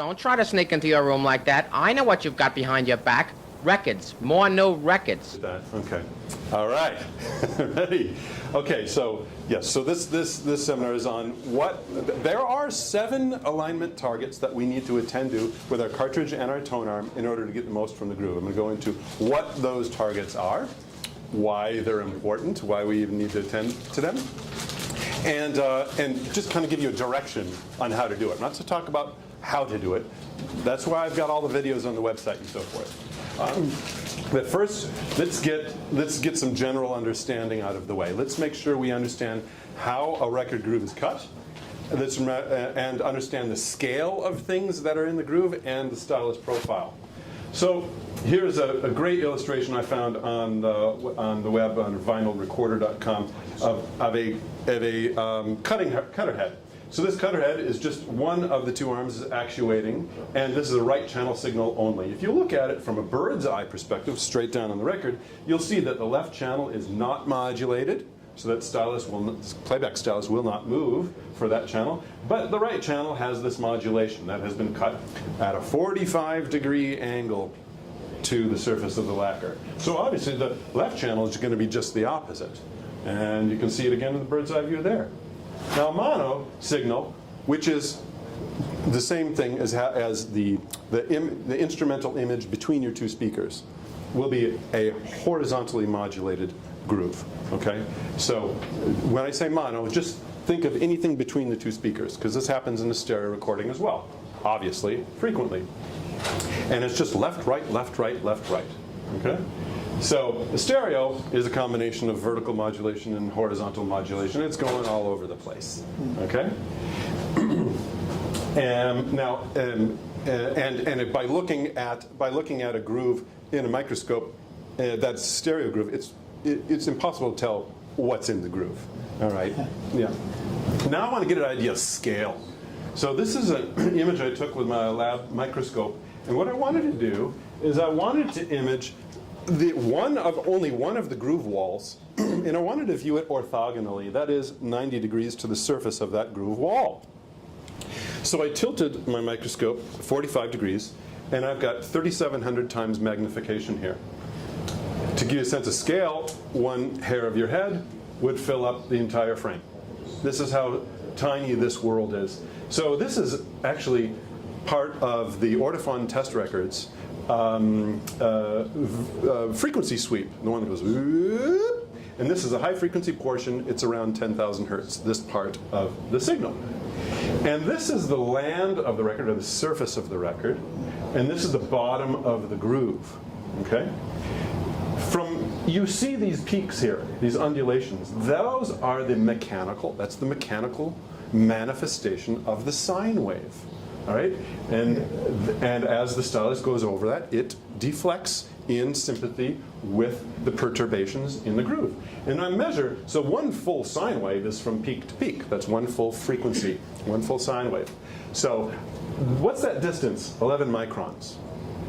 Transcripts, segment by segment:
Don't try to sneak into your room like that. I know what you've got behind your back. Records. More new records. Okay. All right. Ready? Okay, so yes, so this seminar is on what there are 7 alignment targets that we need to attend to with our cartridge and our tone arm in order to get the most from the groove. I'm going to go into what those targets are, why they're important, why we even need to attend to them, and just kind of give you a direction on how to do it. Not to talk about how to do it. That's why I've got all the videos on the website and so forth. But first, let's get some general understanding out of the way. Let's make sure we understand how a record groove is cut, and understand the scale of things that are in the groove and the stylus profile. So here's a great illustration I found on the web on vinylrecorder.com of a cutter head. So this cutter head is just one of the 2 arms is actuating, and this is a right channel signal only. If you look at it from a bird's eye perspective, straight down on the record, you'll see that the left channel is not modulated, so that playback stylus will not move for that channel, but the right channel has this modulation that has been cut at a 45-degree angle to the surface of the lacquer. So obviously the left channel is going to be just the opposite, and you can see it again in the bird's eye view there. Now, mono signal, which is the same thing as the instrumental image between your 2 speakers, will be a horizontally modulated groove. Okay? So when I say mono, just think of anything between the 2 speakers, because this happens in a stereo recording as well, obviously, frequently. And it's just left, right, left, right, left, right. Okay? So the stereo is a combination of vertical modulation and horizontal modulation. It's going all over the place. Okay. And by looking at a groove in a microscope, that's stereo groove. It's impossible to tell what's in the groove. All right. Yeah. Now I want to get an idea of scale. So this is an image I took with my lab microscope, and what I wanted to do is I wanted to image only one of the groove walls, and I wanted to view it orthogonally. That is 90 degrees to the surface of that groove wall. So I tilted my microscope 45 degrees, and I've got 3,700 times magnification here. To give you a sense of scale, 1 hair of your head would fill up the entire frame. This is how tiny this world is. So this is actually part of the Ortophon test records frequency sweep, the one that goes whoop, and this is a high frequency portion. It's around 10,000 hertz, this part of the signal. And this is the land of the record, or the surface of the record, and this is the bottom of the groove. Okay? You see these peaks here, these undulations. Those are that's the mechanical manifestation of the sine wave. All right, and as the stylus goes over that, it deflects in sympathy with the perturbations in the groove. And I measure, so 1 full sine wave is from peak to peak. That's 1 full frequency, 1 full sine wave. So what's that distance? 11 microns.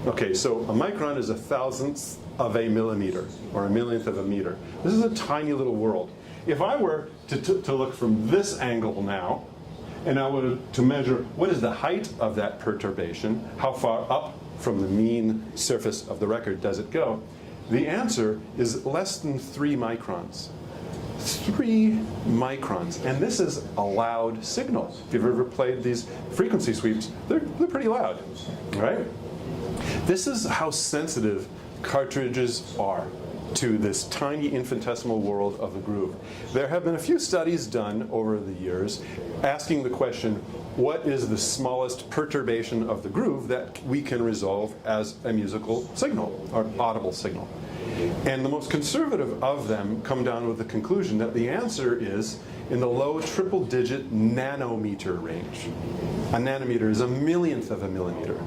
Okay, so a micron is 1,000th of a millimeter, or a millionth of a meter. This is a tiny little world. If I were to look from this angle now, and I were to measure what is the height of that perturbation, how far up from the mean surface of the record does it go, the answer is less than 3 microns. 3 microns. And this is a loud signal. If you've ever played these frequency sweeps, they're pretty loud, right? This is how sensitive cartridges are to this tiny infinitesimal world of the groove. There have been a few studies done over the years asking the question, what is the smallest perturbation of the groove that we can resolve as a musical signal, or audible signal? And the most conservative of them come down with the conclusion that the answer is in the low triple-digit nanometer range. A nanometer is a millionth of a millimeter.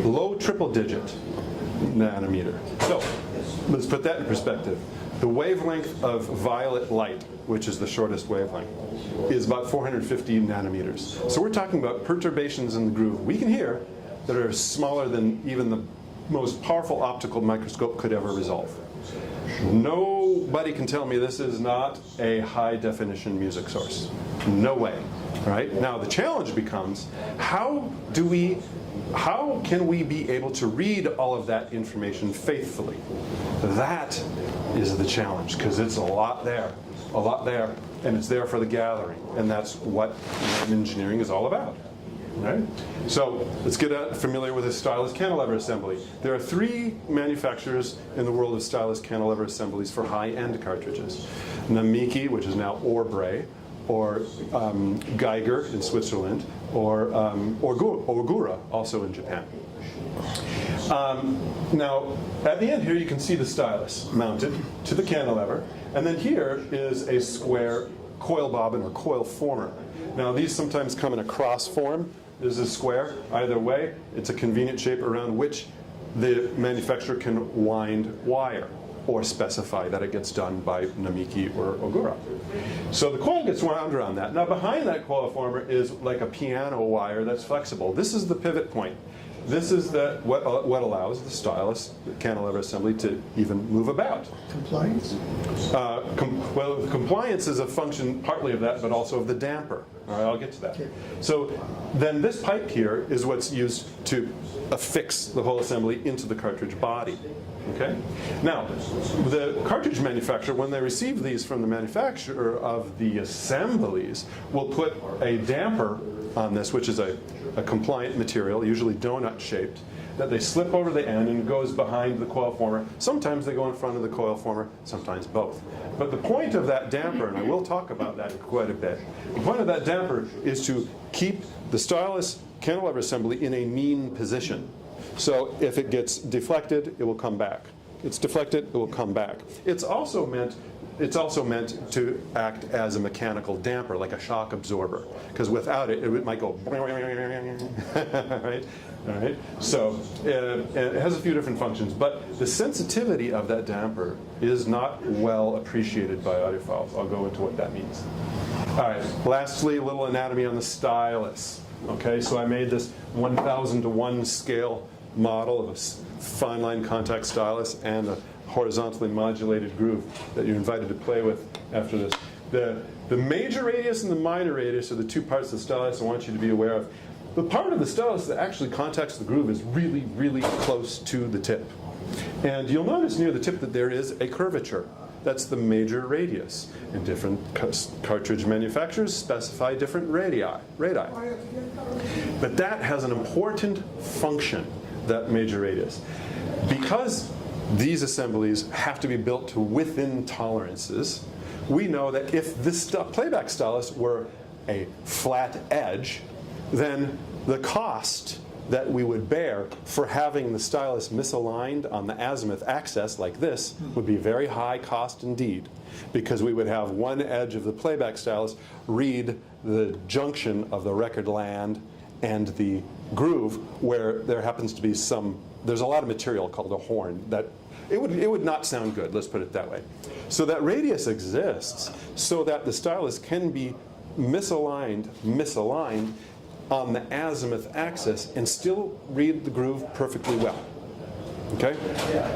Low triple-digit nanometer. So let's put that in perspective. The wavelength of violet light, which is the shortest wavelength, is about 450 nanometers. So we're talking about perturbations in the groove we can hear that are smaller than even the most powerful optical microscope could ever resolve. Nobody can tell me this is not a high-definition music source. No way. Right? Now the challenge becomes, how do we how can we be able to read all of that information faithfully? That is the challenge, because it's a lot there, and it's there for the gathering, and that's what engineering is all about. Right? So let's get familiar with the Stylus cantilever assembly. There are 3 manufacturers in the world of Stylus cantilever assemblies for high-end cartridges. Namiki, which is now Orbray, or Geiger in Switzerland, or Ogura, also in Japan. Now, at the end here, you can see the Stylus mounted to the cantilever, and then here is a square coil bobbin or coil former. Now, these sometimes come in a cross form. This is a square. Either way, it's a convenient shape around which the manufacturer can wind wire or specify that it gets done by Namiki or Ogura. So the coil gets wound around that. Now, behind that coil former is like a piano wire that's flexible. This is the pivot point. This is what allows the Stylus cantilever assembly to even move about. Compliance? Well, compliance is a function partly of that, but also of the damper. All right, I'll get to that. Okay. So then this pipe here is what's used to affix the whole assembly into the cartridge body. Okay? Now, the cartridge manufacturer, when they receive these from the manufacturer of the assemblies, will put a damper on this, which is a compliant material, usually donut-shaped, that they slip over the end and goes behind the coil former. Sometimes they go in front of the coil former, sometimes both. But the point of that damper, and I will talk about that quite a bit, the point of that damper is to keep the Stylus cantilever assembly in a mean position. So if it gets deflected, it will come back. It's deflected, it will come back. It's also meant to act as a mechanical damper, like a shock absorber, because without it, it might go right? All right. So it has a few different functions, but the sensitivity of that damper is not well appreciated by audiophiles. I'll go into what that means. All right. Lastly, a little anatomy on the Stylus. Okay, so I made this 1,000:1 scale model of a fine line contact stylus and a horizontally modulated groove that you're invited to play with after this. The major radius and the minor radius are the 2 parts of the stylus I want you to be aware of. The part of the stylus that actually contacts the groove is really, really close to the tip. And you'll notice near the tip that there is a curvature. That's the major radius. And different cartridge manufacturers specify different radii. But that has an important function, that major radius. Because these assemblies have to be built to within tolerances, we know that if this playback stylus were a flat edge, then the cost that we would bear for having the stylus misaligned on the azimuth axis like this would be very high cost indeed, because we would have one edge of the playback stylus read the junction of the record land and the groove where there happens to be there's a lot of material called a horn that it would not sound good, let's put it that way. So that radius exists so that the stylus can be misaligned on the azimuth axis and still read the groove perfectly well. Okay?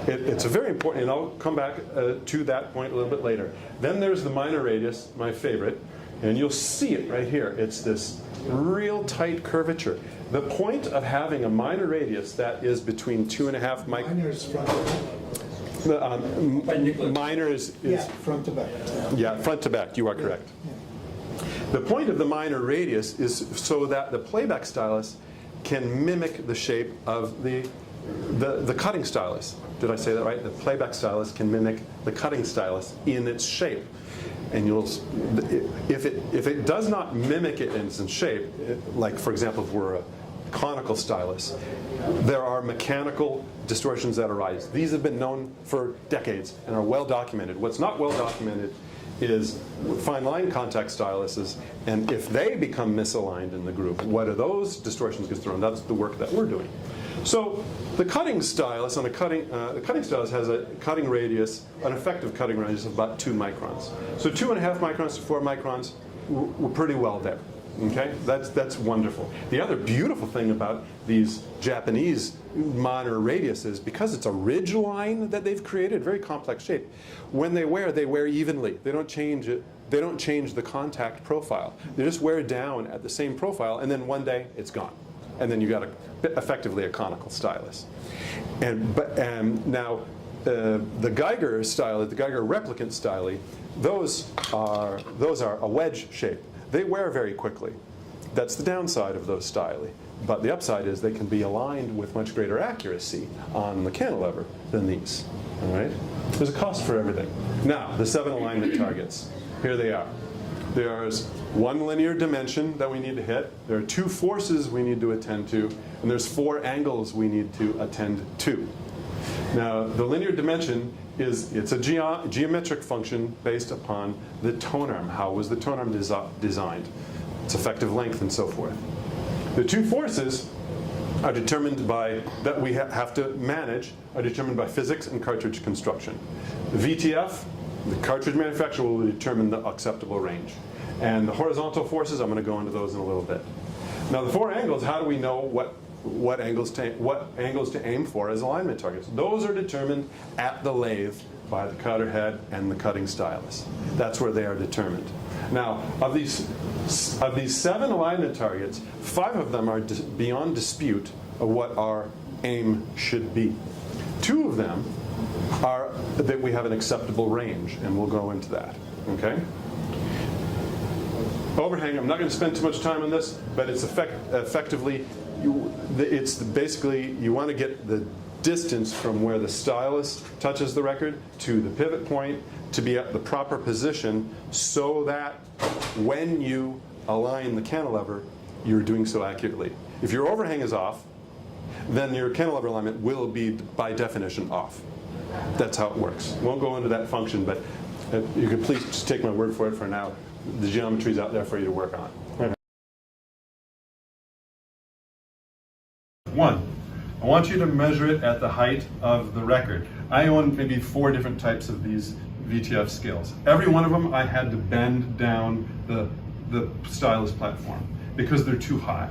It's a very important, and I'll come back to that point a little bit later. Then there's the minor radius, my favorite, and you'll see it right here. It's this real tight curvature. The point of having a minor radius that is between 2.5 microns. Minor is front to back. Minor is front to back. Yeah, front to back, you are correct. The point of the minor radius is so that the playback stylus can mimic the shape of the cutting stylus. Did I say that right? The playback stylus can mimic the cutting stylus in its shape. And if it does not mimic it in its shape, like for example if we're a conical stylus, there are mechanical distortions that arise. These have been known for decades and are well documented. What's not well documented is fine line contact styluses, and if they become misaligned in the groove, what are those distortions get thrown? That's the work that we're doing. So the cutting stylus the cutting stylus has a cutting radius, an effective cutting radius of about 2 microns. So 2.5 microns to 4 microns, we're pretty well there. Okay, that's wonderful. The other beautiful thing about these Japanese minor radiuses, because it's a ridge line that they've created, very complex shape. When they wear evenly. They don't change it. They don't change the contact profile. They just wear down at the same profile, and then one day it's gone. and then you got effectively a conical stylus. And now the Geiger style, the Geiger replicant styli, those are a wedge shape. They wear very quickly. That's the downside of those styli. But the upside is they can be aligned with much greater accuracy on the cantilever than these. All right? There's a cost for everything. Now, the 7 alignment targets. Here they are. There's 1 linear dimension that we need to hit. There are 2 forces we need to attend to. And there's 4 angles we need to attend to. Now, the linear dimension it's a geometric function based upon the tone arm. How was the tone arm designed? Its effective length and so forth. The 2 forces are determined by, that we have to manage, are determined by physics and cartridge construction. The VTF, the cartridge manufacturer, will determine the acceptable range. And the horizontal forces, I'm going to go into those in a little bit. Now the 4 angles, how do we know what angles to aim for as alignment targets? Those are determined at the lathe by the cutter head and the cutting stylus. That's where they are determined. Now, of these 7 alignment targets, 5 of them are beyond dispute of what our aim should be. 2 of them are that we have an acceptable range, and we'll go into that. Okay? Overhang, I'm not going to spend too much time on this, but it's effectively, it's basically, you want to get the distance from where the stylus touches the record to the pivot point to be at the proper position so that when you align the cantilever, you're doing so accurately. If your overhang is off, then your cantilever alignment will be, by definition, off. That's how it works. Won't go into that function, but you can please just take my word for it for now. The geometry's out there for you to work on. Okay. 1. I want you to measure it at the height of the record. I own maybe 4 different types of these VTF scales. Every one of them I had to bend down the stylus platform because they're too high.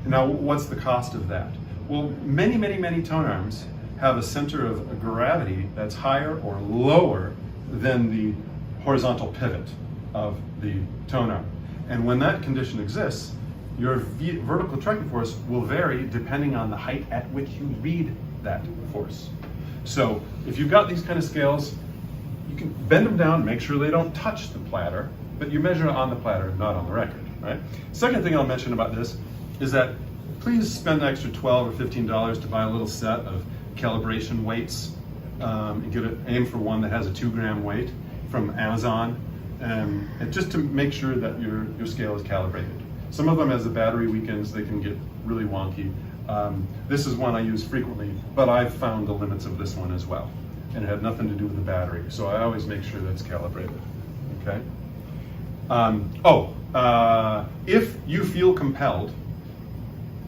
Now, what's the cost of that? Well, many, many, many tone arms have a center of gravity that's higher or lower than the horizontal pivot of the tone arm. And when that condition exists, your vertical tracking force will vary depending on the height at which you read that force. So if you've got these kind of scales, you can bend them down, make sure they don't touch the platter, but you measure on the platter, not on the record, right? Second thing I'll mention about this is that please spend an extra $12 or $15 to buy a little set of calibration weights. Aim for one that has a 2-gram weight from Amazon, and just to make sure that your scale is calibrated. Some of them, as the battery weakens, they can get really wonky. This is one I use frequently, but I've found the limits of this one as well. And it had nothing to do with the battery, so I always make sure that's calibrated, okay? If you feel compelled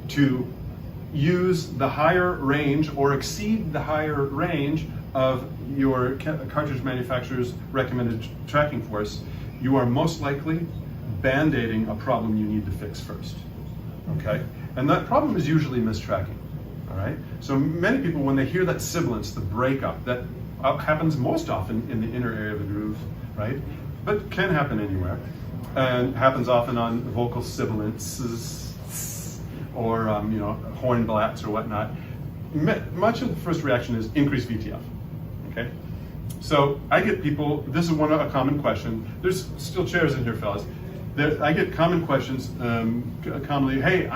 to use the higher range or exceed the higher range of your cartridge manufacturer's recommended tracking force, you are most likely band-aiding a problem you need to fix first, okay? And that problem is usually mistracking, all right? So many people, when they hear that sibilance, the breakup, that happens most often in the inner area of the groove, right? But can happen anywhere, and happens often on vocal sibilances or horn blats or whatnot. Much of the first reaction is increased VTF, okay? So I get people, this is a common question. There's still chairs in here, fellas. I get common questions, commonly, hey,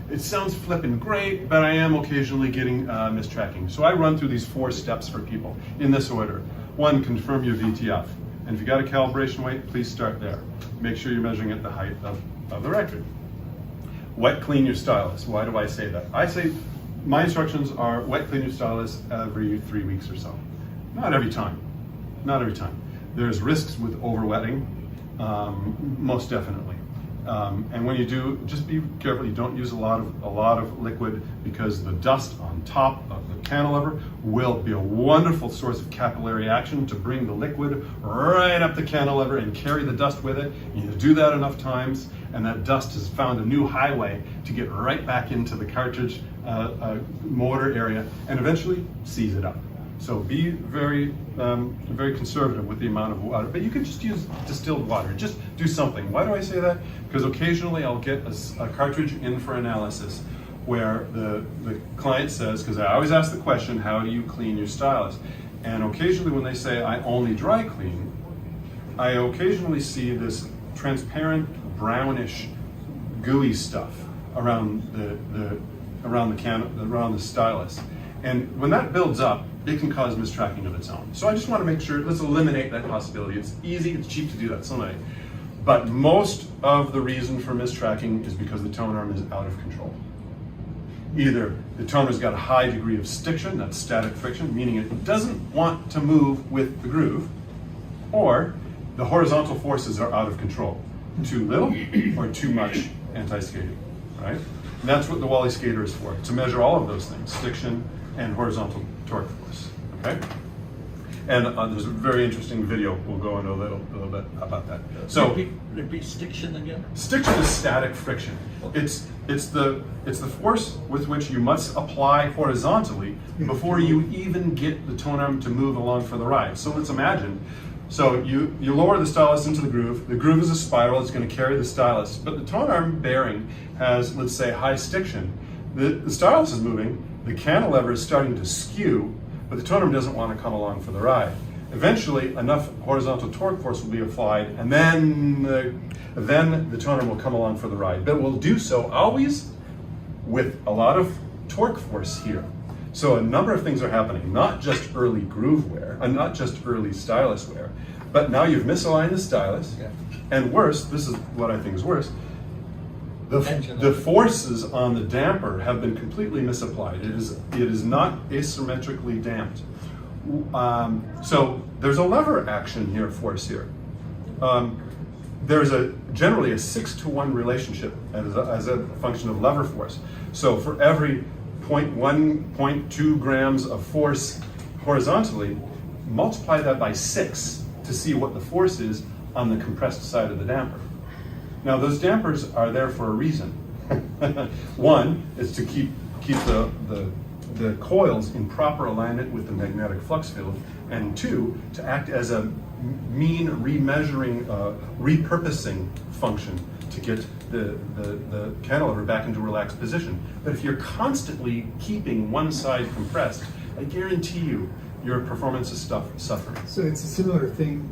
it sounds flippin' great, but I am occasionally getting mistracking. So I run through these 4 steps for people in this order. 1, confirm your VTF. And if you got a calibration weight, please start there. Make sure you're measuring at the height of the record. Wet clean your stylus. Why do I say that? I say my instructions are wet clean your stylus every 3 weeks or so. Not every time. Not every time. There's risks with overwetting. Most definitely. And when you do, just be careful. You don't use a lot of liquid, because the dust on top of the cantilever will be a wonderful source of capillary action to bring the liquid right up the cantilever and carry the dust with it. You do that enough times, and that dust has found a new highway to get right back into the cartridge motor area and eventually seize it up. So be very, very conservative with the amount of water, but you can just use distilled water. Just do something. Why do I say that? Because occasionally I'll get a cartridge in for analysis where the client says, because I always ask the question, how do you clean your stylus? And occasionally when they say, I only dry clean, I occasionally see this transparent, brownish, gooey stuff around the stylus. And when that builds up, it can cause mistracking of its own. So I just want to make sure, let's eliminate that possibility. It's easy, it's cheap to do that, so nice. But most of the reason for mistracking is because the tone arm is out of control. Either the toner's got a high degree of stiction, that's static friction, meaning it doesn't want to move with the groove, or the horizontal forces are out of control. Too little or too much anti-skating, right? And that's what the Wally skater is for, to measure all of those things, stiction and horizontal torque force, okay? And there's a very interesting video, we'll go into a little bit about that. So, repeat stiction again? Stiction is static friction. It's the force with which you must apply horizontally before you even get the tone arm to move along for the ride. So let's imagine, so you lower the stylus into the groove is a spiral, it's going to carry the stylus, but the tone arm bearing has, let's say, high stiction. The stylus is moving, the cantilever is starting to skew, but the tone arm doesn't want to come along for the ride. Eventually, enough horizontal torque force will be applied, and then the tone arm will come along for the ride. But we'll do so always with a lot of torque force here. So a number of things are happening, not just early groove wear, and not just early stylus wear, but now you've misaligned the stylus, and worse, this is what I think is worse, the forces on the damper have been completely misapplied. It is not asymmetrically damped. So there's a lever action here, force here. There's generally a 6-to-1 relationship as a function of lever force. So for every 0.1, 0.2 grams of force horizontally, multiply that by 6 to see what the force is on the compressed side of the damper. Now those dampers are there for a reason. One is to keep the coils in proper alignment with the magnetic flux field, and two, to act as a mean remeasuring, repurposing function to get the cantilever back into relaxed position. But if you're constantly keeping one side compressed, I guarantee you your performance is suffering. So it's a similar thing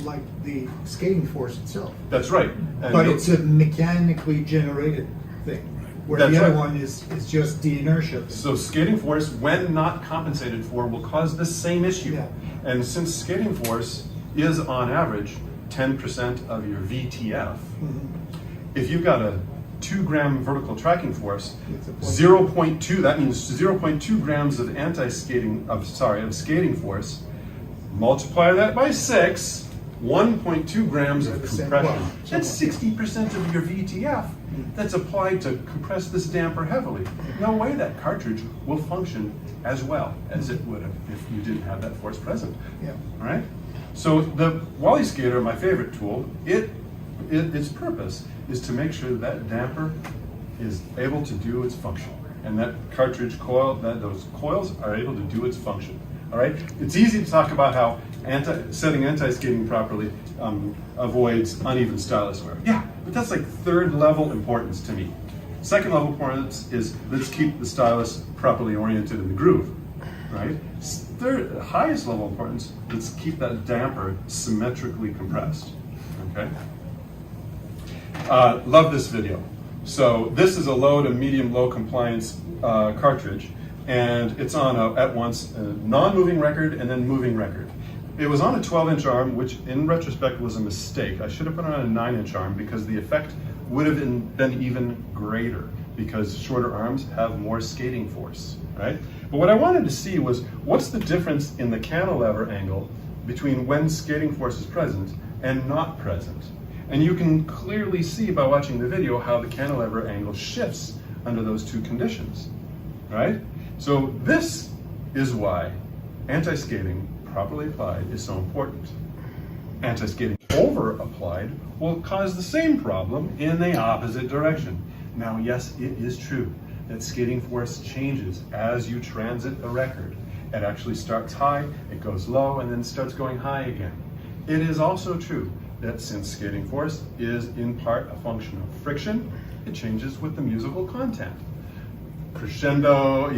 like the skating force itself. That's right. And but it's a mechanically generated thing, where That's the other right. one is just the inertia thing. So skating force, when not compensated for, will cause the same issue. Yeah. And since skating force is on average 10% of your VTF, if you've got a 2-gram vertical tracking force, 0.2, that means 0.2 grams of of skating force, multiply that by 6, 1.2 grams of compression. That's 60% of your VTF that's applied to compress this damper heavily. No way that cartridge will function as well as it would have if you didn't have that force present. Yeah. All right? So the Wally Skater, my favorite tool, its purpose is to make sure that damper is able to do its function, and that cartridge coil, those coils are able to do its function. All right? It's easy to talk about how setting anti-skating properly avoids uneven stylus wear. Yeah, but that's like third level importance to me. Second level importance is let's keep the stylus properly oriented in the groove, right? Third, highest level importance, let's keep that damper symmetrically compressed, okay? Love this video. So this is a low to medium low compliance cartridge, and it's on at once a non-moving record and then moving record. It was on a 12-inch arm, which in retrospect was a mistake. I should have put it on a 9-inch arm because the effect would have been even greater, because shorter arms have more skating force, right? But what I wanted to see was, what's the difference in the cantilever angle between when skating force is present and not present? And you can clearly see by watching the video how the cantilever angle shifts under those two conditions, right? So this is why anti-skating properly applied is so important. Anti-skating over-applied will cause the same problem in the opposite direction. Now, yes, it is true that skating force changes as you transit a record. It actually starts high, it goes low, and then starts going high again. It is also true that since skating force is in part a function of friction, it changes with the musical content. crescendo,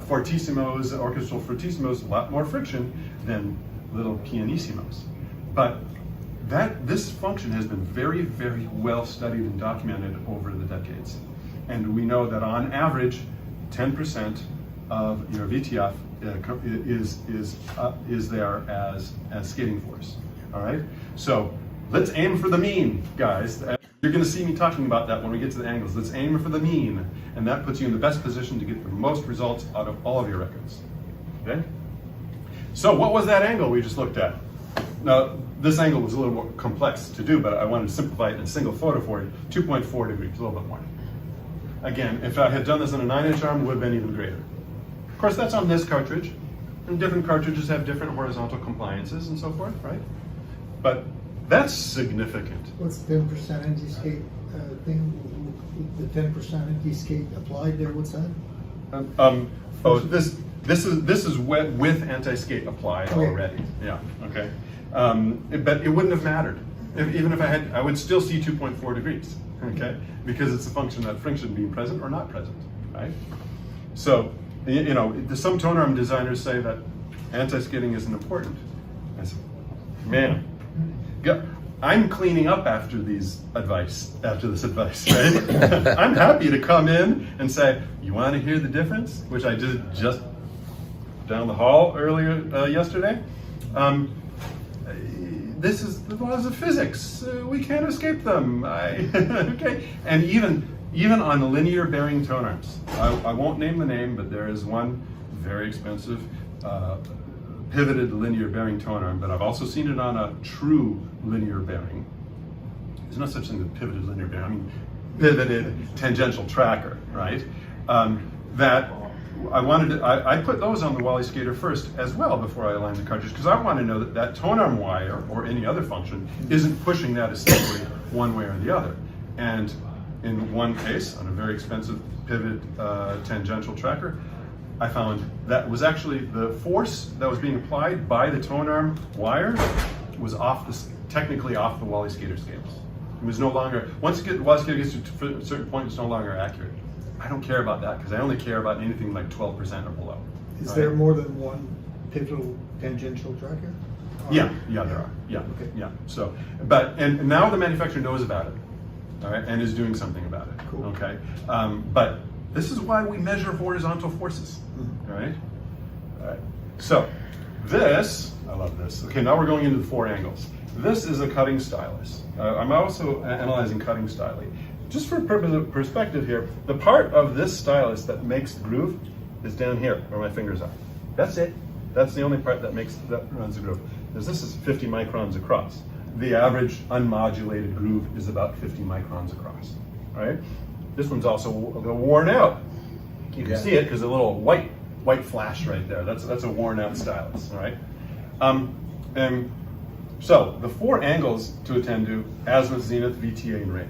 fortissimos, orchestral fortissimos, a lot more friction than little pianissimos. But this function has been very, very well studied and documented over the decades. And we know that on average, 10% of your VTF is there as skating force. All right? So let's aim for the mean, guys. You're going to see me talking about that when we get to the angles. Let's aim for the mean, and that puts you in the best position to get the most results out of all of your records. Okay? So what was that angle we just looked at? Now, this angle was a little more complex to do, but I wanted to simplify it in a single photo for you. 2.4 degrees, a little bit more. Again, if I had done this on a 9-inch arm, it would have been even greater. Of course, that's on this cartridge, and different cartridges have different horizontal compliances and so forth, right? But that's significant. What's the 10% anti-skate thing? The 10% anti-skate applied there, what's that? This is with anti-skate applied already. Yeah, okay. But it wouldn't have mattered. Even if I would still see 2.4 degrees, okay? Because it's a function of that friction being present or not present, right? So, some tone arm designers say that anti-skidding isn't important. I said, man, I'm cleaning up after this advice, right? I'm happy to come in and say, you want to hear the difference? Which I did just down the hall earlier yesterday. This is the laws of physics. We can't escape them. Okay, and even on linear bearing tone arms, I won't name the name, but there is one very expensive pivoted linear bearing tone arm, but I've also seen it on a true linear bearing. There's no such thing as pivoted linear bearing. I mean, pivoted tangential tracker, right? That I put those on the Wally Skater first as well before I align the cartridge, because I want to know that that tone arm wire or any other function isn't pushing that essentially one way or the other. And in one case, on a very expensive pivot tangential tracker, I found that was actually the force that was being applied by the tone arm wire was technically off the Wally Skater scales. It was no longer, once the Wally Skater gets to a certain point, it's no longer accurate. I don't care about that because I only care about anything like 12% or below. Is there more than one pivotal tangential tracker? Yeah, there are. Yeah, Okay. yeah. So, and now the manufacturer knows about it, all right, and is doing something about it. Cool. Okay, but this is why we measure horizontal forces, all right? All right. So, I love this. Okay, now we're going into the 4 angles. This is a cutting stylus. I'm also analyzing cutting styli. Just for purpose of perspective here, the part of this stylus that makes the groove is down here, where my fingers are. That's it. That's the only part that runs the groove. Because this is 50 microns across. The average unmodulated groove is about 50 microns across. All right. This one's also a little worn out. You can see it because a little white flash right there. That's a worn out stylus. All right. So the 4 angles to attend to: Azimuth, Zenith, VTA, and Rake.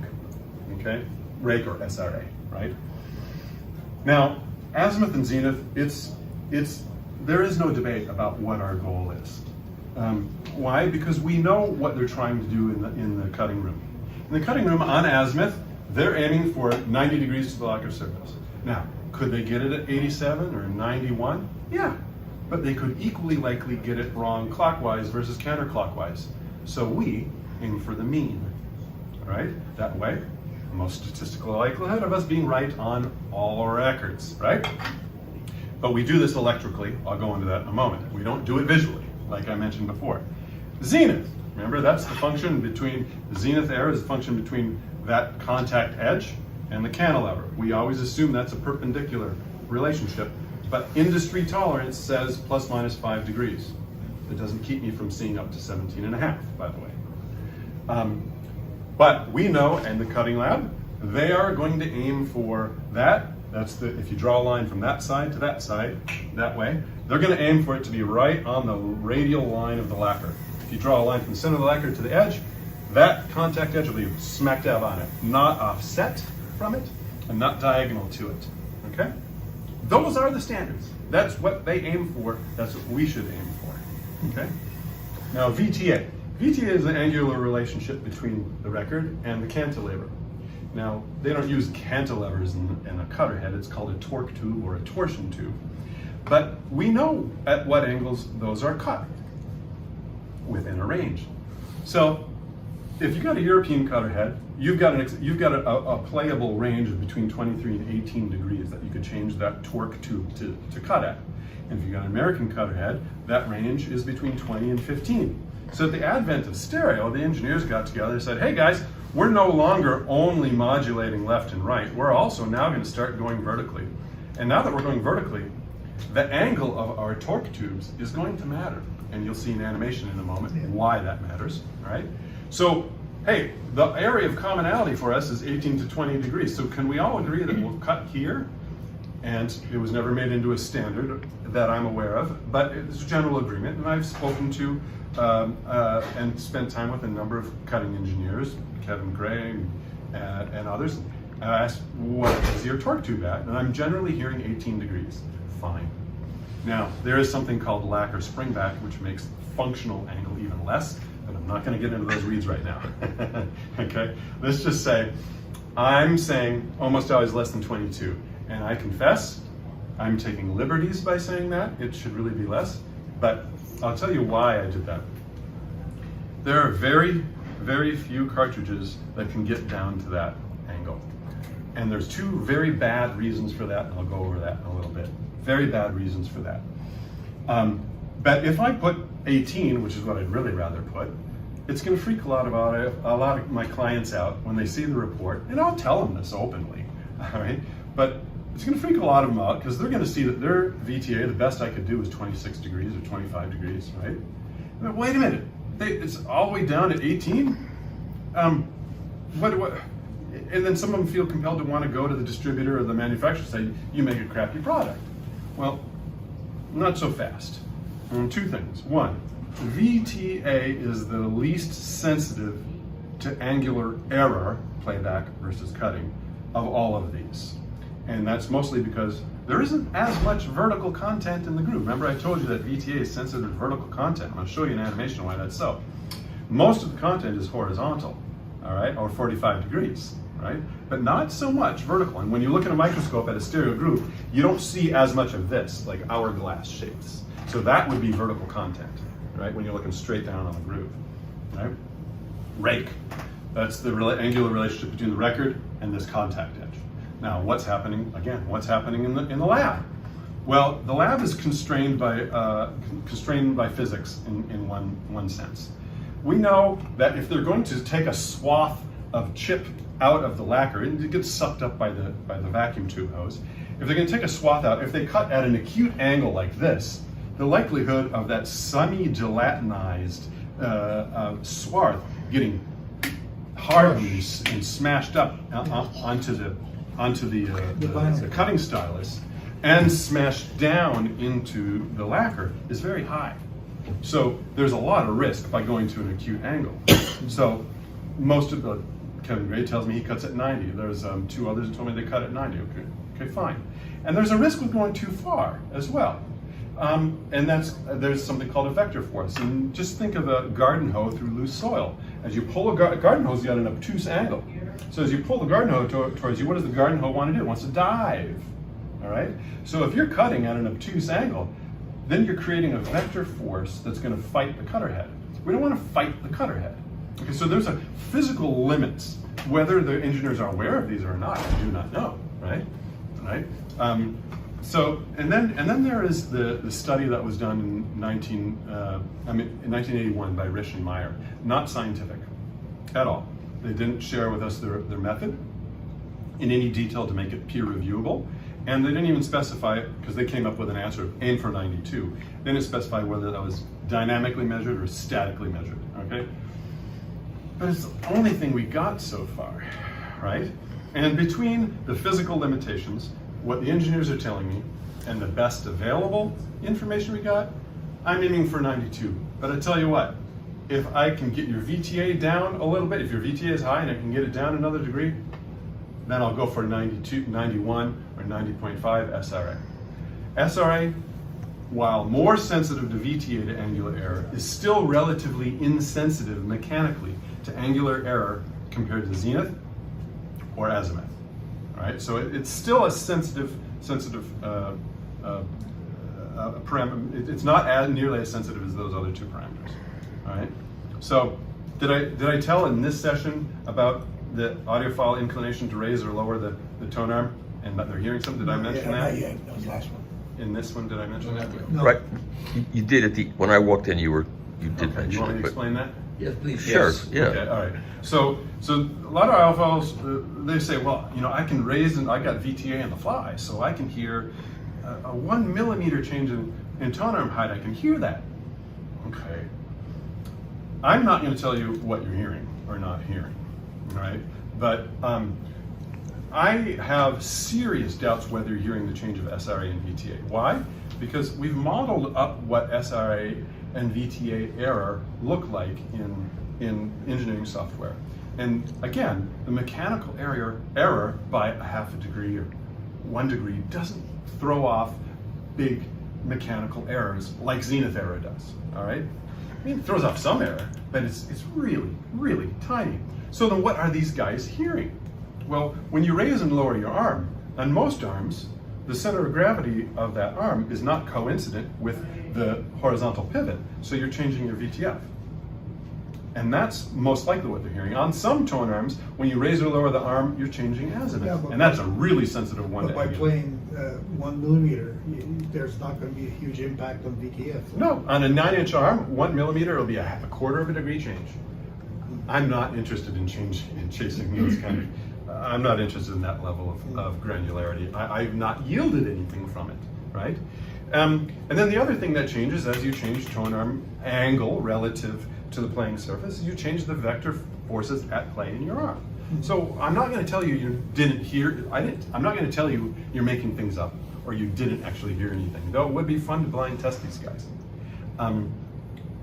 Okay, Rake or SRA, right? Now, Azimuth and Zenith, there is no debate about what our goal is. Why? Because we know what they're trying to do in the cutting room. In the cutting room on Azimuth, they're aiming for 90 degrees to the lacquer surface. Now, could they get it at 87 or 91? Yeah, but they could equally likely get it wrong clockwise versus counterclockwise. So we aim for the mean, all right? That way, the most statistical likelihood of us being right on all records, right? But we do this electrically. I'll go into that in a moment. We don't do it visually, like I mentioned before. Zenith, remember that's the function between, the zenith error is the function between that contact edge and the cantilever. We always assume that's a perpendicular relationship, but industry tolerance says plus minus 5 degrees. It doesn't keep me from seeing up to 17.5, by the way. But we know, and the cutting lab, they are going to aim for that. If you draw a line from that side to that side, that way, they're going to aim for it to be right on the radial line of the lacquer. If you draw a line from the center of the lacquer to the edge, that contact edge will be smack dab on it, not offset from it, and not diagonal to it, okay? Those are the standards. That's what they aim for. That's what we should aim for, okay? Now, VTA. VTA is the angular relationship between the record and the cantilever. Now, they don't use cantilevers in a cutter head. It's called a torque tube or a torsion tube. But we know at what angles those are cut within a range. So if you've got a European cutter head, you've got a playable range of between 23 and 18 degrees that you could change that torque tube to cut at. And if you've got an American cutter head, that range is between 20 and 15. So at the advent of stereo, the engineers got together and said, hey guys, we're no longer only modulating left and right. We're also now going to start going vertically. And now that we're going vertically, the angle of our torque tubes is going to matter. And you'll see in animation in a moment why that matters, right? So, hey, the area of commonality for us is 18 to 20 degrees. So can we all agree that we'll cut here? And it was never made into a standard that I'm aware of, but it's a general agreement. And I've spoken to and spent time with a number of cutting engineers, Kevin Gray and others. And I asked, what is your torque tube at? And I'm generally hearing 18 degrees. Fine. Now, there is something called lac or springback, which makes functional angle even less, but I'm not going to get into those weeds right now. Okay? Let's just say, I'm saying almost always less than 22. And I confess, I'm taking liberties by saying that. It should really be less. But I'll tell you why I did that. There are very, very few cartridges that can get down to that angle. And there's two very bad reasons for that, and I'll go over that in a little bit. Very bad reasons for that. But if I put 18, which is what I'd really rather put, it's going to freak a lot of my clients out when they see the report, and I'll tell them this openly, all right? But it's going to freak a lot of them out because they're going to see that their VTA, the best I could do, is 26 degrees or 25 degrees, right? But wait a minute, it's all the way down at 18? What? And then some of them feel compelled to want to go to the distributor or the manufacturer and say, you make a crappy product. Well, not so fast. Two things. One, VTA is the least sensitive to angular error, playback versus cutting, of all of these. And that's mostly because there isn't as much vertical content in the groove. Remember I told you that VTA is sensitive to vertical content. I'll show you an animation why that's so. Most of the content is horizontal, all right, or 45 degrees. Right? But not so much vertical. And when you look at a microscope at a stereo groove, you don't see as much of this, like hourglass shapes. So that would be vertical content, right? When you're looking straight down on the groove, right? Rake, that's the angular relationship between the record and this contact edge. Now, what's happening, again, what's happening in the lab? Well, the lab is constrained by physics in one sense. We know that if they're going to take a swath of chip out of the lacquer, and it gets sucked up by the vacuum tube hose. If they're going to take a swath out, if they cut at an acute angle like this, the likelihood of that semi-gelatinized swath getting hardened and smashed up onto the cutting stylus and smashed down into the lacquer is very high. So there's a lot of risk by going to an acute angle. So most of the Kevin Gray tells me he cuts at 90. There's two others who told me they cut at 90. Okay, fine. And there's a risk with going too far as well. And there's something called a vector force. And just think of a garden hoe through loose soil. As you pull a garden hose, you got an obtuse angle. So as you pull the garden hoe towards you, what does the garden hoe want to do? It wants to dive. All right? So if you're cutting at an obtuse angle, then you're creating a vector force that's going to fight the cutter head. We don't want to fight the cutter head. Okay, so there's a physical limits. Whether the engineers are aware of these or not, I do not know, right? Right? So and then there is the study that was done in 1981 by Risch and Meyer. Not scientific at all. They didn't share with us their method in any detail to make it peer reviewable, and they didn't even specify, because they came up with an answer of aim for 92. They didn't specify whether that was dynamically measured or statically measured. Okay. But it's the only thing we got so far, right? And between the physical limitations, what the engineers are telling me, and the best available information we got, I'm aiming for 92. But I tell you what, if I can get your VTA down a little bit, if your VTA is high and I can get it down another degree, then I'll go for 92, 91, or 90.5 SRA. SRA, while more sensitive to VTA to angular error, is still relatively insensitive mechanically to angular error compared to Zenith or azimuth. All right, so it's still a sensitive parameter. It's not nearly as sensitive as those other two parameters. All right. So did I tell in this session about the audiophile inclination to raise or lower the tone arm and that they're hearing something? Did I mention that? Yeah, that was the last one. In this one, did I mention that? No. Right. You did when I walked in. You did Okay, mention you want me it. to explain that? Yes, please. Sure. Yeah. Okay, all right. So a lot of audiophiles, they say, well, I can raise, and I got VTA on the fly, so I can hear a 1 millimeter change in tone arm height. I can hear that. Okay. I'm not going to tell you what you're hearing or not hearing, right? But I have serious doubts whether you're hearing the change of SRA and VTA. Why? Because we've modeled up what SRA and VTA error look like in engineering software. And again, the mechanical error by 1/2 degree or 1 degree doesn't throw off big mechanical errors like Zenith error does, all right? I mean, it throws off some error, but it's really, really tiny. So then what are these guys hearing? Well, when you raise and lower your arm, on most arms, the center of gravity of that arm is not coincident with the horizontal pivot, so you're changing your VTF. And that's most likely what they're hearing. On some tone arms, when you raise or lower the arm, you're changing azimuth. Yeah, but and that's a really sensitive one But to by emulate. playing 1 millimeter, there's not going to be a huge impact on VTF. No, on a 9-inch arm, 1 millimeter, it'll be a 1/4 of a degree change. I'm not interested in chasing those kind of, I'm not interested in that level of granularity. I've not yielded anything from it, right? And then the other thing that changes as you change tone arm angle relative to the playing surface, you change the vector forces at play in your arm. So I'm not going to tell you didn't hear, I'm not going to tell you you're making things up or you didn't actually hear anything, though it would be fun to blind test these guys.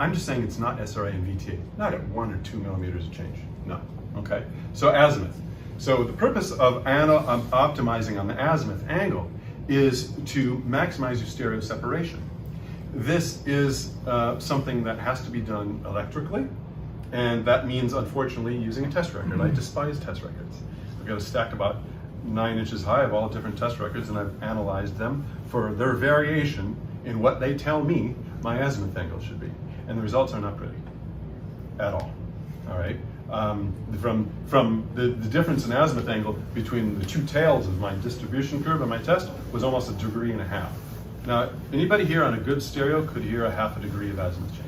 I'm just saying it's not SRA and VTA, not at 1 or 2 millimeters of change, no, okay? So azimuth. So the purpose of optimizing on the azimuth angle is to maximize your stereo separation. This is something that has to be done electrically, and that means, unfortunately, using a test record. I despise test records. I've got a stack about 9 inches high of all different test records, and I've analyzed them for their variation in what they tell me my azimuth angle should be. And the results are not pretty at all, right? From the difference in azimuth angle between the two tails of my distribution curve and my test was almost 1.5 degrees. Now, anybody here on a good stereo could hear a 1/2 degree of azimuth change.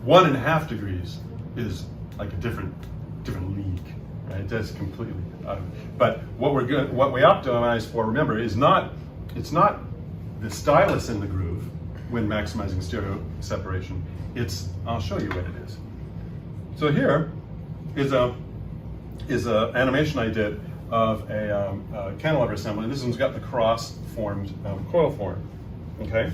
1.5 degrees is like a different league, right? That's completely. But what we optimize for, remember, it's not the stylus in the groove when maximizing stereo separation. I'll show you what it is. So here is a animation I did of a cantilever assembly. And this one's got the cross-formed coil form. Okay.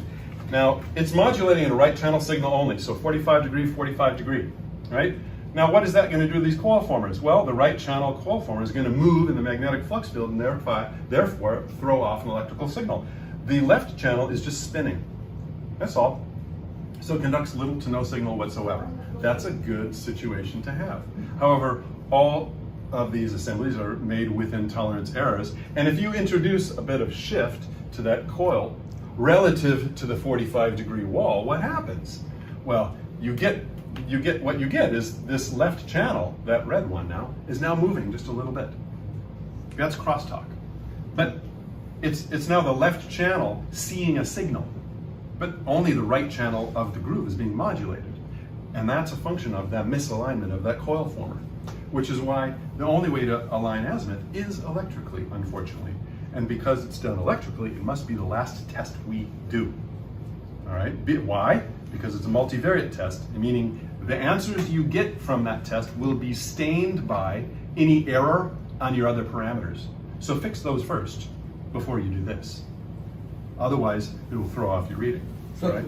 Now it's modulating in a right channel signal only, so 45 degree, 45 degree. Right. Now what is that going to do to these coil formers? Well, the right channel coil former is going to move in the magnetic flux field and therefore throw off an electrical signal. The left channel is just spinning. That's all. So it conducts little to no signal whatsoever. That's a good situation to have. However, all of these assemblies are made within tolerance errors, and if you introduce a bit of shift to that coil relative to the 45 degree wall, what happens? Well, you get what you get is this left channel, that red one now, is now moving just a little bit. That's crosstalk. But it's now the left channel seeing a signal, but only the right channel of the groove is being modulated. And that's a function of that misalignment of that coil former, which is why the only way to align azimuth is electrically, unfortunately. And because it's done electrically, it must be the last test we do. All right, why? Because it's a multivariate test, meaning the answers you get from that test will be stained by any error on your other parameters. So fix those first before you do this. Otherwise, it will throw off your reading. So, right?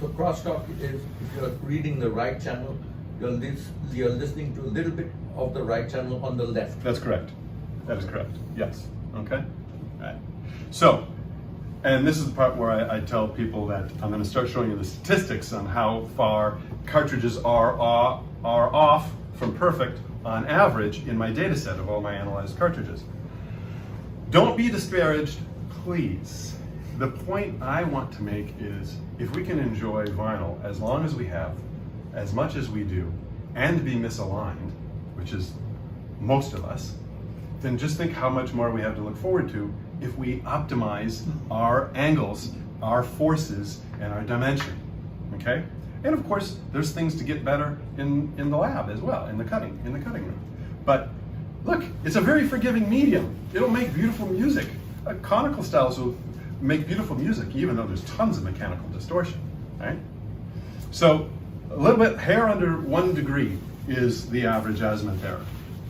so crosstalk is, if you're reading the right channel, you're listening to a little bit of the right channel on the left. That's correct. That is correct. Yes. Okay. All right. So, and this is the part where I tell people that I'm going to start showing you the statistics on how far cartridges are off from perfect on average in my data set of all my analyzed cartridges. Don't be disparaged, please. The point I want to make is if we can enjoy vinyl as long as we have, as much as we do, and be misaligned, which is most of us, then just think how much more we have to look forward to if we optimize our angles, our forces, and our dimension, okay? And of course, there's things to get better in the lab as well, in the cutting room. But look, it's a very forgiving medium. It'll make beautiful music. Conical styles will make beautiful music, even though there's tons of mechanical distortion, right? So a little bit, hair under 1 degree is the average azimuth error.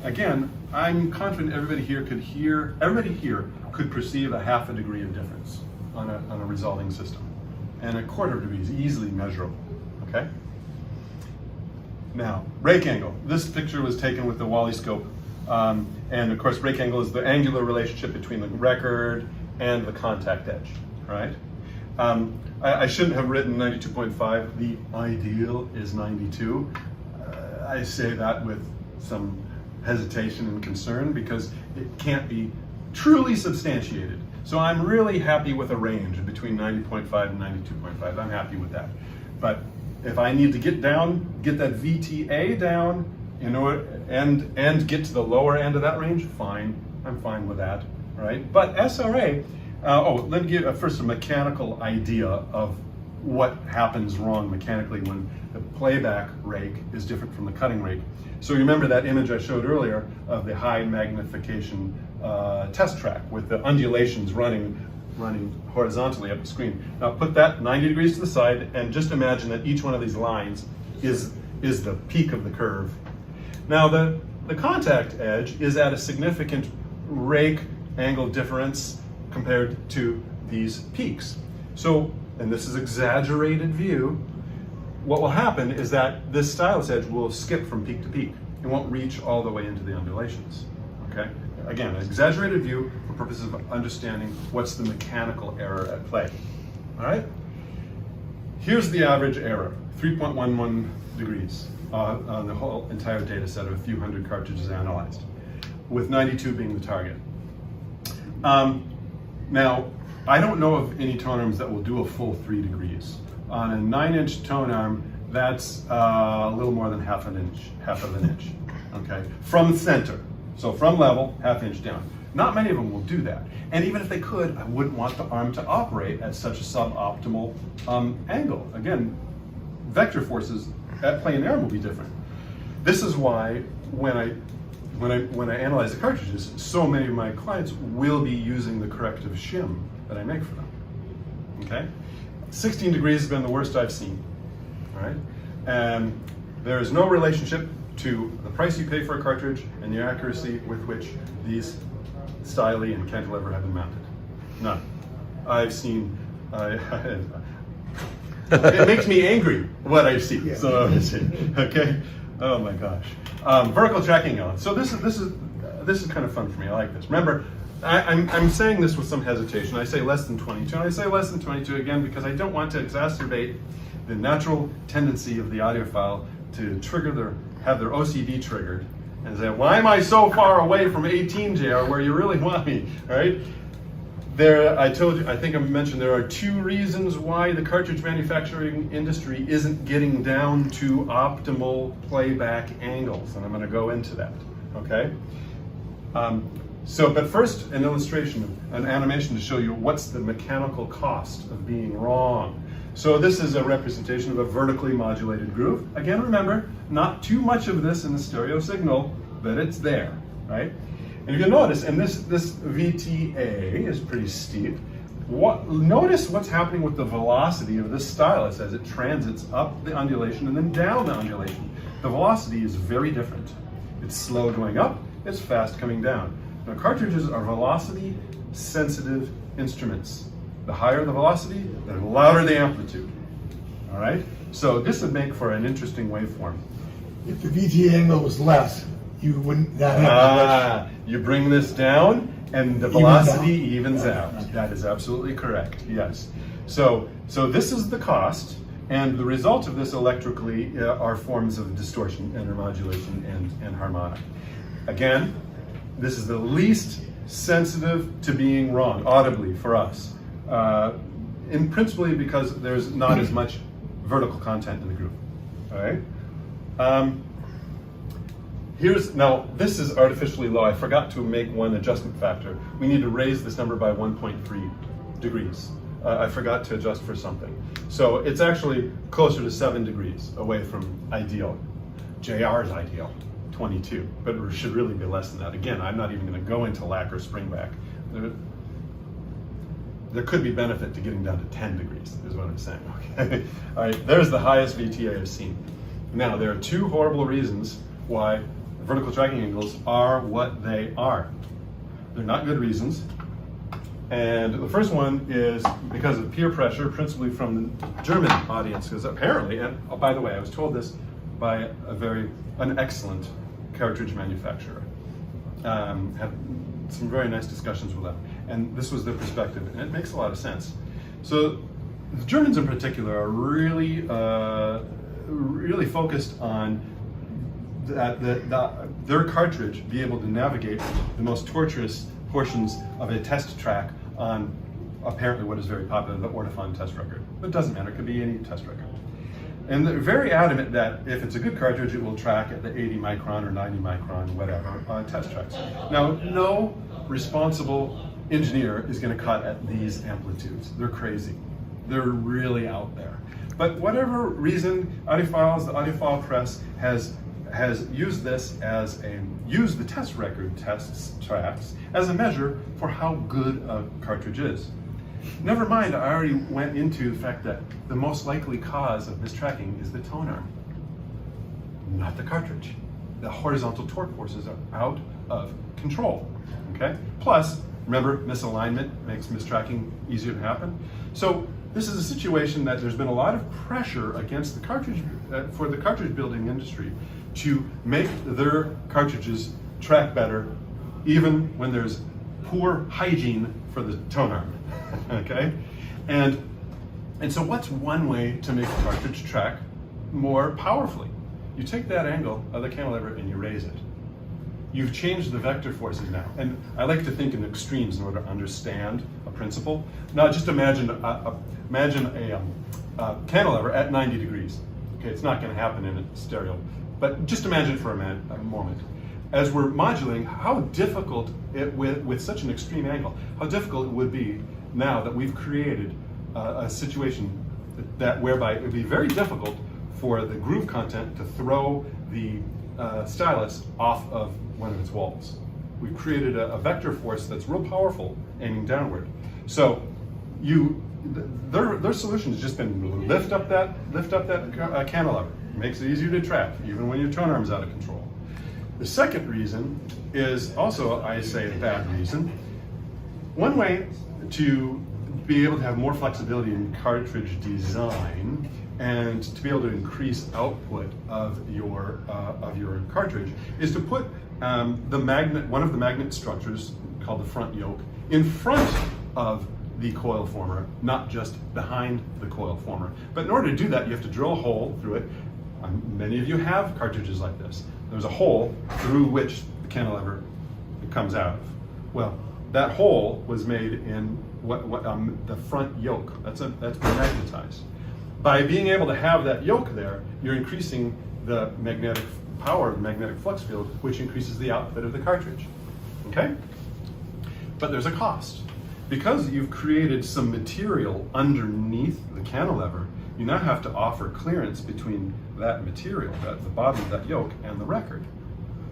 Again, I'm confident everybody here could perceive a 0.5 degree of difference on a resolving system. And a 1/4 degree is easily measurable, okay? Now, rake angle. This picture was taken with the Wally scope. And of course, rake angle is the angular relationship between the record and the contact edge, right? I shouldn't have written 92.5. The ideal is 92. I say that with some hesitation and concern because it can't be truly substantiated. So I'm really happy with a range between 90.5 and 92.5. I'm happy with that. But if I need to get that VTA down in order, and get to the lower end of that range, fine. I'm fine with that, right? But SRA, let me give first a mechanical idea of what happens wrong mechanically when the playback rake is different from the cutting rake. So you remember that image I showed earlier of the high magnification test track with the undulations running horizontally up the screen. Now put that 90 degrees to the side and just imagine that each one of these lines is the peak of the curve. Now the contact edge is at a significant rake angle difference compared to these peaks. So, and this is exaggerated view, what will happen is that this stylus edge will skip from peak to peak. It won't reach all the way into the undulations, okay? Again, an exaggerated view for purposes of understanding what's the mechanical error at play, all right? Here's the average error, 3.11 degrees on the whole entire data set of a few hundred cartridges analyzed, with 92 being the target. Now, I don't know of any tone arms that will do a full 3 degrees. On a 9-inch tone arm, that's a little more than half of an inch, okay? From center, so from level, 1/2 inch down. Not many of them will do that. And even if they could, I wouldn't want the arm to operate at such a suboptimal angle. Again, vector forces at play in the arm will be different. This is why when I analyze the cartridges, so many of my clients will be using the corrective shim that I make for them, okay? 16 degrees has been the worst I've seen, all right? And there is no relationship to the price you pay for a cartridge and the accuracy with which these styli and cantilever have been mounted. None. I've seen, it makes me angry what I see, yeah. So okay? Oh my gosh. Vertical tracking element. So this is kind of fun for me. I like this. Remember, I'm saying this with some hesitation. I say less than 22, and I say less than 22 again because I don't want to exacerbate the natural tendency of the audiophile to have their OCD triggered and say, why am I so far away from 18 JR where you really want me, right? I think I mentioned there are 2 reasons why the cartridge manufacturing industry isn't getting down to optimal playback angles, and I'm going to go into that, okay? But first, an illustration, an animation to show you what's the mechanical cost of being wrong. So this is a representation of a vertically modulated groove. Again, remember, not too much of this in the stereo signal, but it's there, right? And if you notice, and this VTA is pretty steep, notice what's happening with the velocity of this stylus as it transits up the undulation and then down the undulation. The velocity is very different. It's slow going up, it's fast coming down. Now, cartridges are velocity-sensitive instruments. The higher the velocity, the louder the amplitude. All right? So this would make for an interesting waveform. If the VTA angle was less, you wouldn't not have you bring this down, and the velocity evens out. That is absolutely correct. Yes. So this is the cost. And the result of this electrically are forms of distortion, intermodulation, and harmonic. Again, this is the least sensitive to being wrong, audibly, for us. And principally because there's not as much vertical content in the group. All right? Now, this is artificially low. I forgot to make one adjustment factor. We need to raise this number by 1.3 degrees. I forgot to adjust for something. So it's actually closer to 7 degrees away from ideal. JR's ideal, 22, but it should really be less than that. Again, I'm not even going to go into lac or springback. There could be benefit to getting down to 10 degrees, is what I'm saying. Okay. All right, there's the highest VTA I've seen. Now, there are 2 horrible reasons why vertical tracking angles are what they are. They're not good reasons. And the first one is because of peer pressure, principally from the German audience, because apparently, and oh, by the way, I was told this by an excellent cartridge manufacturer. Had some very nice discussions with them. And this was their perspective, and it makes a lot of sense. So the Germans in particular are really, really focused on their cartridge be able to navigate the most tortuous portions of a test track on apparently what is very popular, the Ortofon test record. But it doesn't matter, it could be any test record. And they're very adamant that if it's a good cartridge, it will track at the 80 micron or 90 micron, whatever, on test tracks. Now, no responsible engineer is going to cut at these amplitudes. They're crazy. They're really out there. But whatever reason, audiophiles, the audiophile press has used this as used the test record test tracks as a measure for how good a cartridge is. Never mind, I already went into the fact that the most likely cause of mistracking is the tone arm, not the cartridge. The horizontal torque forces are out of control, okay? Plus, remember, misalignment makes mistracking easier to happen. So this is a situation that there's been a lot of pressure against the cartridge, for the cartridge building industry to make their cartridges track better, even when there's poor hygiene for the tone arm, okay? And so what's one way to make a cartridge track more powerfully? You take that angle of the cantilever and you raise it. You've changed the vector forces now. And I like to think in extremes in order to understand a principle. Now just imagine a cantilever at 90 degrees. Okay, it's not gonna happen in a stereo, but just imagine it for a moment. As we're modulating, how difficult with such an extreme angle, how difficult it would be now that we've created a situation whereby it would be very difficult for the groove content to throw the stylus off of one of its walls. We've created a vector force that's real powerful aiming downward. So their solution has just been lift up that cantilever. It makes it easier to track, even when your tone arm's out of control. The second reason is also, I say, a bad reason. One way to be able to have more flexibility in cartridge design and to be able to increase output of your cartridge is to put one of the magnet structures called the front yoke in front of the coil former, not just behind the coil former. But in order to do that, you have to drill a hole through it. Many of you have cartridges like this. There's a hole through which the cantilever comes out of. Well, that hole was made in the front yoke. That's been magnetized. By being able to have that yoke there, you're increasing the magnetic power of the magnetic flux field, which increases the output of the cartridge. Okay? But there's a cost. Because you've created some material underneath the cantilever, you now have to offer clearance between that material, the bottom of that yoke, and the record.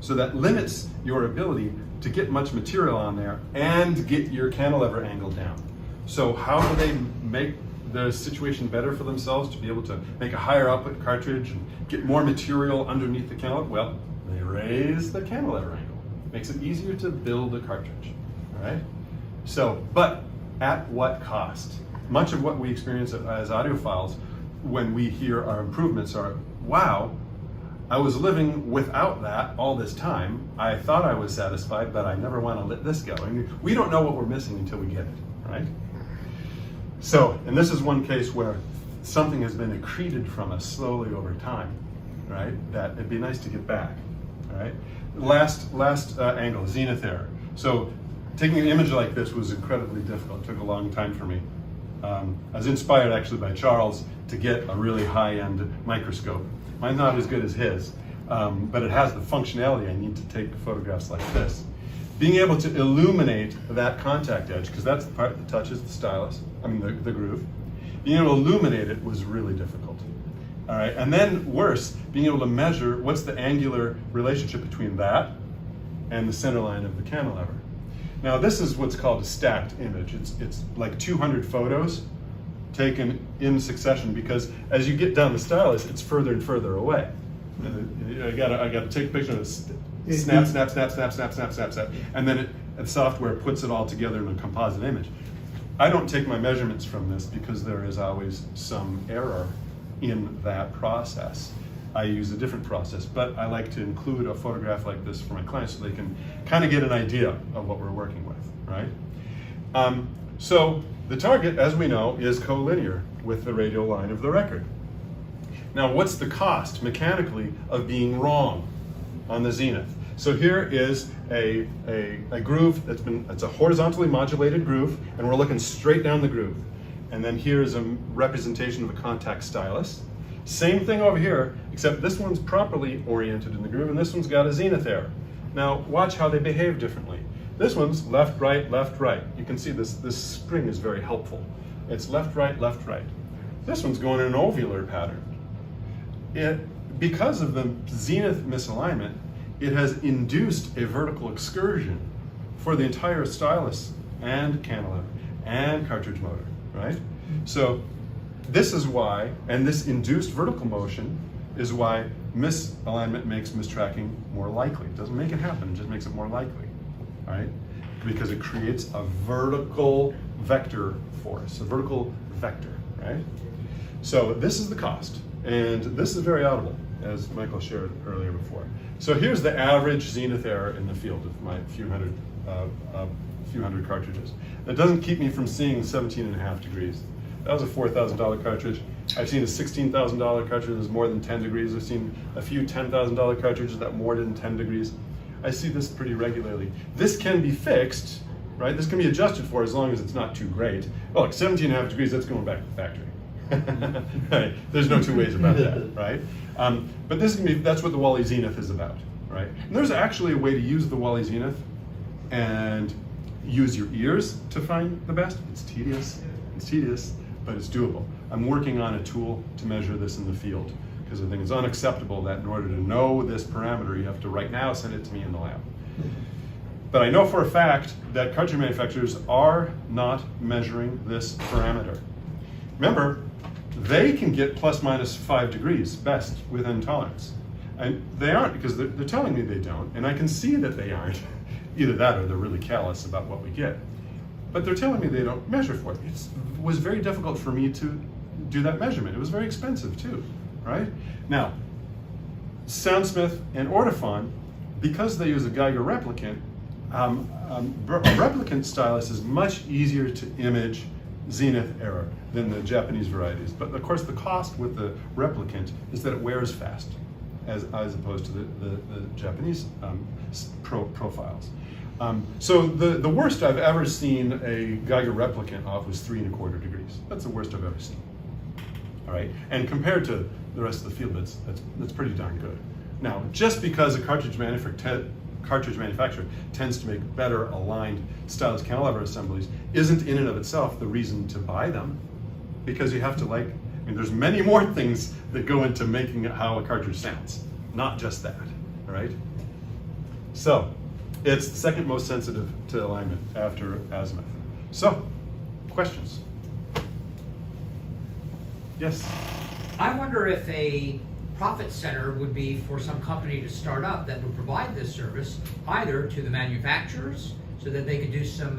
So that limits your ability to get much material on there and get your cantilever angle down. So how do they make the situation better for themselves to be able to make a higher output cartridge and get more material underneath the cantilever? Well, they raise the cantilever angle. Makes it easier to build a cartridge, all right? So, but at what cost? Much of what we experience as audiophiles when we hear our improvements are, wow, I was living without that all this time. I thought I was satisfied, but I never want to let this go. I mean, we don't know what we're missing until we get it, right? So, and this is one case where something has been accreted from us slowly over time, right? That it'd be nice to get back, all right? Last angle, zenith error. So taking an image like this was incredibly difficult. It took a long time for me. I was inspired actually by Charles to get a really high-end microscope. Mine's not as good as his, but it has the functionality I need to take photographs like this. Being able to illuminate that contact edge, because that's the part that touches the stylus, the groove. Being able to illuminate it was really difficult. All right, and then worse, being able to measure what's the angular relationship between that and the center line of the cantilever. Now this is what's called a stacked image. It's like 200 photos taken in succession, because as you get down the stylus, it's further and further away. I gotta take a picture of this. Snap, snap, snap, snap, snap, snap, snap, snap, and then the software puts it all together in a composite image. I don't take my measurements from this because there is always some error in that process. I use a different process, but I like to include a photograph like this for my clients so they can kind of get an idea of what we're working with, right? So the target, as we know, is collinear with the radial line of the record. Now, what's the cost mechanically of being wrong on the zenith? So here is a groove it's a horizontally modulated groove, and we're looking straight down the groove. And then here's a representation of a contact stylus. Same thing over here, except this one's properly oriented in the groove, and this one's got a zenith error. Now, watch how they behave differently. This one's left, right, left, right. You can see this spring is very helpful. It's left, right, left, right. This one's going in an ovular pattern. Because of the zenith misalignment, it has induced a vertical excursion for the entire stylus and cantilever and cartridge motor, right? So this is why, and this induced vertical motion is why misalignment makes mistracking more likely. It doesn't make it happen, it just makes it more likely, right? Because it creates a vertical vector force, a vertical vector, right? So this is the cost, and this is very audible, as Michael shared earlier before. So here's the average zenith error in the field of my few hundred cartridges. That doesn't keep me from seeing 17.5 degrees. That was a $4,000 cartridge. I've seen a $16,000 cartridge that's more than 10 degrees. I've seen a few $10,000 cartridges that more than 10 degrees. I see this pretty regularly. This can be fixed, right? This can be adjusted for as long as it's not too great. Well, like 17.5 degrees, that's going back to the factory. Right. There's no two ways about that, right? But that's what the Wally Zenith is about, right? And there's actually a way to use the Wally Zenith and use your ears to find the best. It's tedious, but it's doable. I'm working on a tool to measure this in the field, because I think it's unacceptable that in order to know this parameter, you have to right now send it to me in the lab. But I know for a fact that cartridge manufacturers are not measuring this parameter. Remember, they can get plus minus 5 degrees best within tolerance. And they aren't, because they're telling me they don't, and I can see that they aren't. Either that or they're really callous about what we get. But they're telling me they don't measure for it. It was very difficult for me to do that measurement. It was very expensive too, right? Now, Soundsmith and Ortofon, because they use a Geiger replicant, a replicant stylus is much easier to image zenith error than the Japanese varieties. But of course the cost with the replicant is that it wears fast, as opposed to the Japanese profiles. So the worst I've ever seen a Geiger replicant off was 3¼ degrees. That's the worst I've ever seen. All right, and compared to the rest of the field, that's pretty darn good. Now, just because a cartridge manufacturer tends to make better aligned stylus cantilever assemblies isn't in and of itself the reason to buy them, because you have to there's many more things that go into making how a cartridge sounds, not just that, all right? So, it's the second most sensitive to alignment after azimuth. So, questions? Yes? I wonder if a profit center would be for some company to start up that would provide this service either to the manufacturers so that they could do some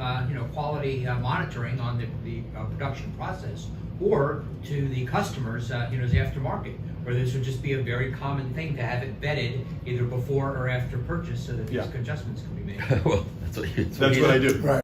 quality monitoring on the production process, or to the customers, as the aftermarket, where this would just be a very common thing to have it vetted either before or after purchase so that these adjustments can be made. Well, that's what I do. Right.